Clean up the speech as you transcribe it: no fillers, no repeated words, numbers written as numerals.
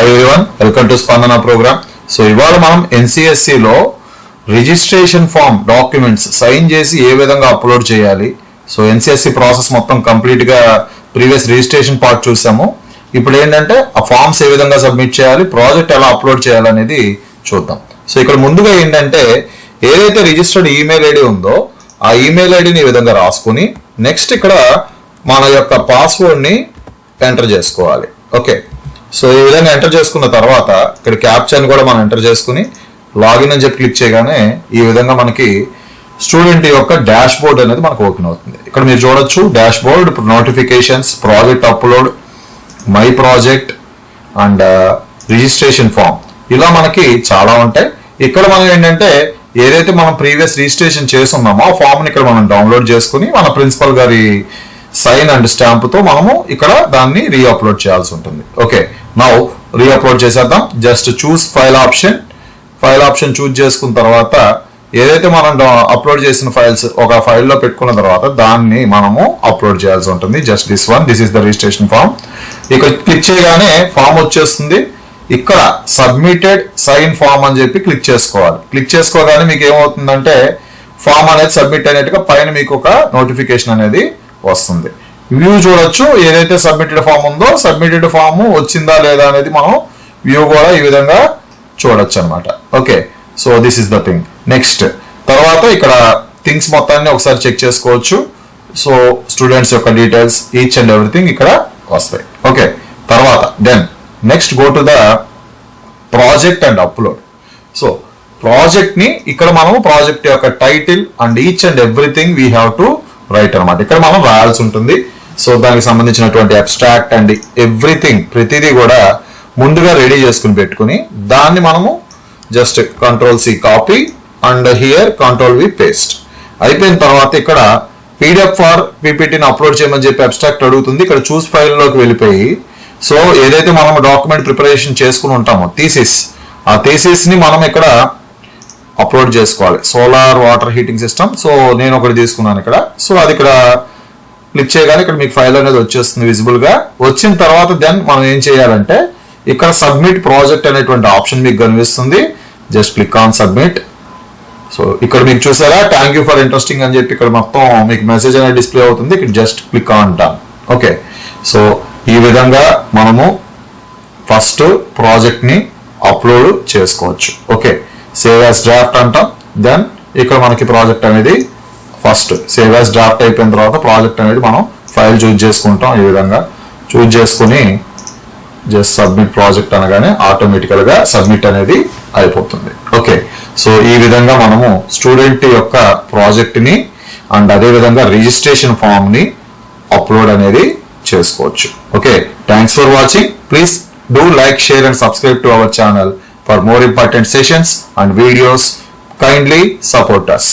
Hi everyone, welcome to స్పందన programme. So ఇవాళ మనం NCSE లో రిజిస్ట్రేషన్ ఫామ్ డాక్యుమెంట్స్ సైన్ చేసి ఏ విధంగా అప్లోడ్ చేయాలి. సో NCSE ప్రాసెస్ మొత్తం కంప్లీట్ గా ప్రీవియస్ రిజిస్ట్రేషన్ పార్ట్ చూసాము. ఇప్పుడు ఏంటంటే ఆ ఫామ్స్ ఏ విధంగా సబ్మిట్ చేయాలి, ప్రాజెక్ట్ ఎలా అప్లోడ్ చేయాలనేది చూద్దాం. సో ఇక్కడ ముందుగా ఏంటంటే ఏదైతే రిజిస్టర్డ్ ఈమెయిల్ ఐడి ఉందో ఆ ఈమెయిల్ ఐడిని ఈ విధంగా రాసుకుని నెక్స్ట్ ఇక్కడ మన యొక్క పాస్వర్డ్ని ఎంటర్ చేసుకోవాలి. ఓకే, సో ఈ విధంగా ఎంటర్ చేసుకున్న తర్వాత ఇక్కడ క్యాప్చర్ని కూడా మనం ఎంటర్ చేసుకుని లాగిన్ అని చెప్పి క్లిక్ చేయగానే ఈ విధంగా మనకి స్టూడెంట్ యొక్క డాష్ బోర్డ్ అనేది మనకు ఓపెన్ అవుతుంది. ఇక్కడ మీరు చూడొచ్చు డాష్ బోర్డ్, ఇప్పుడు notifications, project upload, my project and registration form, ఇలా మనకి చాలా ఉంటాయి. ఇక్కడ మనం ఏంటంటే ఏదైతే మనం ప్రీవియస్ రిజిస్ట్రేషన్ చేసున్నామో ఆ ఫామ్ని ఇక్కడ మనం డౌన్లోడ్ చేసుకుని మన ప్రిన్సిపల్ గారి సైన్ అండ్ స్టాంప్ తో మనము ఇక్కడ దాన్ని రీఅప్లోడ్ చేయాల్సి ఉంటుంది. ఓకే, నౌ రీఅప్లోడ్ చేసేద్దాం. జస్ట్ చూస్ ఫైల్ ఆప్షన్ చూస్ చేసుకున్న తర్వాత ఏదైతే మనం అప్లోడ్ చేసిన ఫైల్స్ ఒక ఫైల్లో పెట్టుకున్న తర్వాత దాన్ని మనము అప్లోడ్ చేయాల్సి ఉంటుంది. Just this is the registration form. ఇక్కడ క్లిక్ చేయగానే ఫామ్ వచ్చేస్తుంది. ఇక్కడ సబ్మిటెడ్ సైన్ ఫామ్ అని చెప్పి క్లిక్ చేసుకోవాలి. క్లిక్ చేసుకోగానే మీకు ఏమవుతుందంటే ఫామ్ అనేది సబ్మిట్ అయినట్టుగా పైన మీకు ఒక నోటిఫికేషన్ అనేది వస్తుంది. వ్యూ చూడొచ్చు, ఏదైతే సబ్మిటెడ్ ఫామ్ ఉందో సబ్మిటెడ్ ఫామ్ వచ్చిందా లేదా అనేది మనం వ్యూ కూడా ఈ విధంగా చూడొచ్చు అనమాట. Okay, so this is the thing. Next తర్వాత ఇక్కడ థింగ్స్ మొత్తాన్ని ఒకసారి చెక్ చేసుకోవచ్చు. సో స్టూడెంట్స్ యొక్క డీటెయిల్స్ ఈచ్ అండ్ ఎవ్రీథింగ్ ఇక్కడ వస్తాయి. ఓకే, తర్వాత then next go to the project and upload. So project ని ఇక్కడ మనం ప్రాజెక్ట్ యొక్క title and each and everything we have to write అనమాట. ఇక్కడ మనం రాయాల్సి ఉంటుంది. సో దానికి సంబంధించినటువంటి అబ్స్ట్రాక్ట్ అండ్ ఎవ్రీథింగ్ ప్రతిదీ కూడా ముందుగా రెడీ చేసుకుని పెట్టుకుని దాన్ని మనము just Ctrl+C copy and here Ctrl+V paste అయిపోయిన తర్వాత ఇక్కడ PDF ఫార్ PPTని అప్లోడ్ చేయమని చెప్పి అబ్స్ట్రాక్ట్ అడుగుతుంది. ఇక్కడ చూస్ ఫైల్లోకి వెళ్ళిపోయి సో ఏదైతే మనం డాక్యుమెంట్ ప్రిపరేషన్ చేసుకుని ఉంటామో ఆ థీసిస్ ని మనం ఇక్కడ అప్లోడ్ చేసుకోవాలి. Solar water heating system. So నేను ఒకటి తీసుకున్నాను ఇక్కడ. సో అది ఇక్కడ క్లిక్ చేయగానే ఇక్కడ మీకు ఫైల్ అనేది వచ్చేస్తుంది విజిబుల్ గా. వచ్చిన తర్వాత దెన్ మనం ఏం చేయాలంటే ఇక్కడ సబ్మిట్ ప్రాజెక్ట్ అనేటువంటి ఆప్షన్ మీకు కనిపిస్తుంది. Just click on submit. So ఇక్కడ మీకు చూసారా థ్యాంక్ యూ ఫర్ ఇంట్రెస్టింగ్ అని చెప్పి ఇక్కడ మొత్తం మీకు మెసేజ్ అనేది డిస్ప్లే అవుతుంది. ఇక్కడ just click on done. Okay, so ఈ విధంగా మనము ఫస్ట్ ప్రాజెక్ట్ ని అప్లోడ్ చేసుకోవచ్చు. ఓకే, సేవ్ యాజ్ డ్రాఫ్ట్ అంటాం. దెన్ ఇక్కడ మనకి ప్రాజెక్ట్ అనేది ఫస్ట్ సేవ్ యాజ్ డ్రాఫ్ట్ అయిపోయిన తర్వాత ప్రాజెక్ట్ అనేది మనం ఫైల్ చూజ్ చేసుకుంటాం. ఈ విధంగా చూజ్ చేసుకుని జస్ట్ సబ్మిట్ ప్రాజెక్ట్ అనగానే ఆటోమేటికల్ గా సబ్మిట్ అనేది అయిపోతుంది. ఓకే, సో ఈ విధంగా మనము స్టూడెంట్ యొక్క ప్రాజెక్ట్ ని అండ్ అదే విధంగా రిజిస్ట్రేషన్ ఫామ్ ని అప్లోడ్ అనేది చేసుకోవచ్చు. Okay, thanks for watching. Please do like, share and subscribe to our channel for more important sessions and videos. Kindly support us.